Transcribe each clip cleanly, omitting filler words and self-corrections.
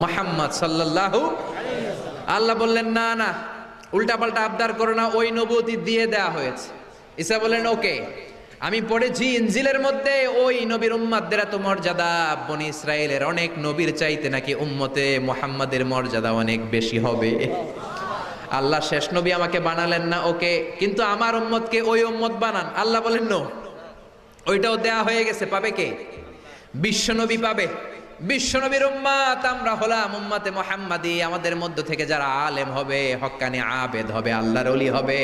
মুহাম্মদ সাল্লাল্লাহু আল্লাহ বললেন না না উল্টা পাল্টা আবদার করো না, ওই নবুয়তি দিয়ে দেয়া হয়েছে। ঈসা বললেন ওকে, আমি পড়েছি ইনজিলের মধ্যে ওই নবীর উম্মতদের এত মর্যাদা, বনি ইসরায়েলের অনেক নবীর চাইতে নাকি উম্মতে মুহাম্মাদের মর্যাদা অনেক বেশি হবে। আল্লাহ শেষ নবী আমাকে বানালেন না, ওকে, কিন্তু আমার উম্মতকে ওই উম্মত বানান। আল্লাহ বলেন নো, ওইটাও দেয়া হয়ে গেছে। পাবে কে? বিশ্বনবী পাবে। বিশ্বনবীর উম্মত আমরা হলাম উম্মতে মুহাম্মাদি। আমাদের মধ্য থেকে যারা আলেম হবে, হক্কানি আবেদ হবে, আল্লাহর ওলি হবে,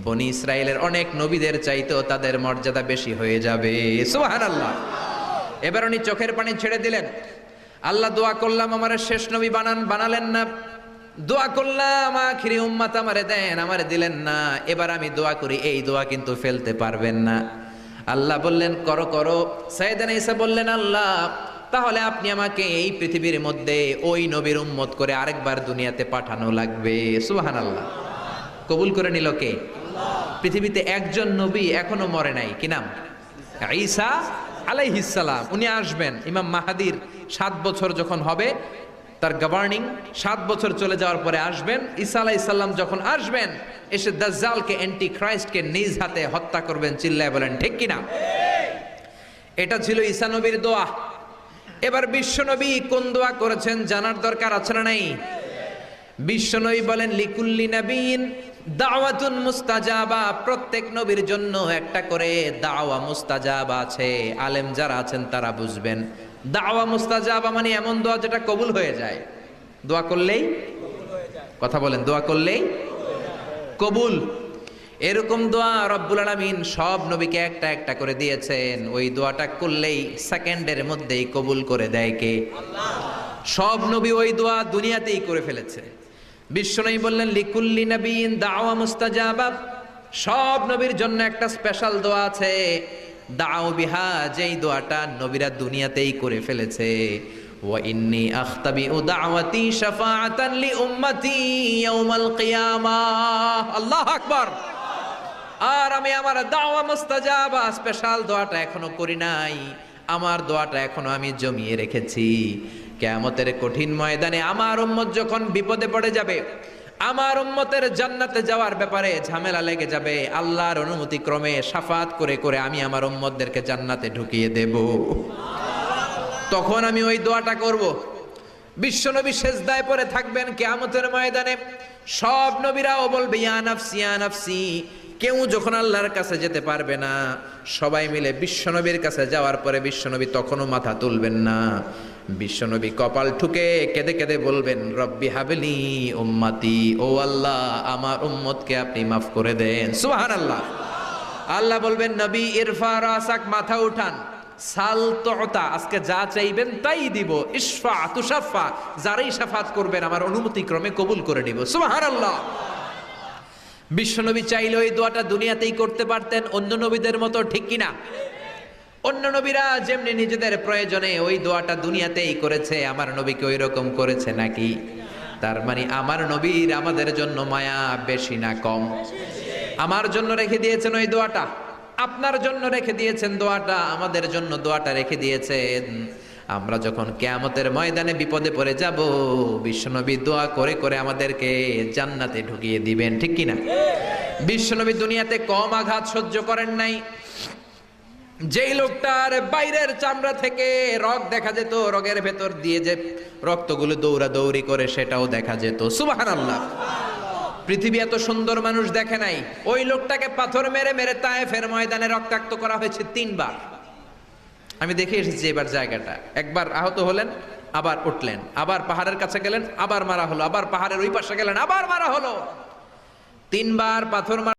বনি ইসরায়েলের অনেক নবীদের চাইতেও তাদের মর্যাদা বেশি হয়ে যাবে। সুবহানাল্লাহ। এবার উনি চোখের পানি ছেড়ে দিলেন। আল্লাহ দোয়া করলাম আমার শেষ নবী বানালেন না। দোয়া করলাম আখিরি উম্মত আমারে দেন, আমারে দিলেন না। এবার আমি দোয়া করি, এই দোয়া কিন্তু ফেলতে পারবেন না। আল্লাহ বললেন করো করো। সাইয়েদনা ঈসা বললেন আল্লাহ তাহলে আপনি আমাকে এই পৃথিবীর মধ্যে ওই নবীর উম্মত করে আরেকবার দুনিয়াতে পাঠানো লাগবে। সুবহানাল্লাহ। কবুল করে নিল কে? পৃথিবীতে একজন নবী এখনো মরে নাই, কি নাম? ঈসা আলাইহিস সালাম। উনি আসবেন ইমাম মাহাদির 7 বছর যখন হবে, তার গভর্নিং 7 বছর চলে যাওয়ার পরে আসবেন। ঈসা আলাইহিস সালাম যখন আসবেন, এসে দাজ্জালকে, অ্যান্টি ক্রাইস্টকে নিজ হাতে হত্যা করবেন। চিল্লায় বলেন ঠিক কিনা? এটা ছিল ঈসা নবীর দোয়া। এবার বিশ্বনবী কোন দোয়া করেছেন জানার দরকার আছে না নাই? বিশ্বনবী বলেন লিকুল্লি নবীন দাওয়াতুন মুস্তাজাবা। প্রত্যেক নবীর জন্য একটা করে দাওয়া মুস্তাজাবা আছে। আলেম যারা আছেন তারা বুঝবেন। দাওয়া মুস্তাজাবা মানে এমন দোয়া যেটা কবুল হয়ে যায়। দোয়া করলেই, কথা বলেন, দোয়া করলেই কবুল। এরকম দোয়া রব্বুল আলামিন সব নবীকে একটা একটা করে দিয়েছেন। ওই দোয়াটা করলেই সেকেন্ডের মধ্যেই কবুল করে দেয় কে? আল্লাহ। সব নবী ওই দোয়া দুনিয়াতেই করে ফেলেছে। বিশ্বনবী বললেন লিকুল্লি নবীন দাওয়া মুস্তাজাবা। সব নবীর জন্য একটা স্পেশাল দোয়া আছে, দাও বিহা, যেই দোয়াটা নবীরা দুনিয়াতেই করে ফেলেছে। ওয়া ইন্নী আখতাবিউ দাওয়াতি শাফাআতান লি উম্মতি ইয়াউমাল কিয়ামাহ। আল্লাহু আকবার। আর আমি আমার দাওয়া মুস্তাজাবা স্পেশাল দোয়াটা এখনো করি নাই। আমার দোয়াটা এখনো আমি জমিয়ে রেখেছি। কিয়ামতের কঠিন ময়দানে আমার উম্মত যখন বিপদে পড়ে যাবে, আমার উম্মতের জান্নাতে যাওয়ার ব্যাপারে ঝামেলা লেগে যাবে, আল্লাহর অনুমতি ক্রমে শাফাত করে করে আমি আমার উম্মতদেরকে জান্নাতে ঢুকিয়ে দেব। তখন আমি ওই দোয়াটা করব। বিশ্বনবী সেজদায় পড়ে থাকবেন কিয়ামতের ময়দানে। সব নবীরাও বলবে ইয়া নাফসি ইয়া নাফসি। কেউ যখন আল্লাহর কাছে যেতে পারবে না, সবাই মিলে বিশ্বনবীর কাছে যাওয়ার পরে বিশ্বনবী তখনও মাথা তুলবেন না। বিশ্বনবী কপাল ঠুকে কেঁদে কেঁদে বলবেন রব্বি হাবলি উম্মতি। ও আল্লাহ আমার উম্মতকে আপনি মাফ করে দেন। সুবহানাল্লাহ। আল্লাহ বলবেন নবী ইরফা রাসাক, মাথা উঠান, সাল তুতা, আজকে যা চাইবেন তাই দিব। ইশফা তুশাফা, যারাই শাফাত করবেন আমার অনুমতি ক্রমে কবুল করে নিব। সুবহানাল্লাহ। বিশ্বনবী চাইলে ওই দোয়াটা দুনিয়াতেই করতে পারতেন অন্য নবীদের মতো, ঠিক কিনা? অন্য নবীরা যেমনি নিজেদের প্রয়োজনে ওই দোয়াটা দুনিয়াতেই করেছে, আমার নবীকে ওই রকম করেছে নাকি? তার মানে আমার নবীর আমাদের জন্য মায়া বেশি না কম? আমার জন্য রেখে দিয়েছেন ওই দোয়াটা, আপনার জন্য রেখে দিয়েছেন দোয়াটা, আমাদের জন্য দোয়াটা রেখে দিয়েছেন। আমরা যখন কিয়ামতের ময়দানে বিপদে পড়ে যাব, বিশ্বনবী দোয়া করে করে আমাদেরকে জান্নাতে ঢুকিয়ে দিবেন, ঠিক কিনা? বিশ্বনবী দুনিয়াতে কম আঘাত সহ্য করেন নাই। যেই লোকটার বাইরের চামড়া থেকে রগ দেখা যেত, রগের ভেতর দিয়ে যে রক্তগুলো দৌড়াদৌড়ি করে সেটাও দেখা যেত। সুবহানাল্লাহ। পৃথিবী এত সুন্দর মানুষ দেখে নাই। ওই লোকটাকে পাথর মেরে মেরে তায়েফের ময়দানে রক্তাক্ত করা হয়েছে 3 বার। আমি দেখে এসেছি এবার জায়গাটা। একবার আহত হলেন, আবার উঠলেন, আবার পাহাড়ের কাছে গেলেন, আবার মারা হলো, আবার পাহাড়ের ওই পাশে গেলেন, আবার মারা হলো। 3 বার পাথর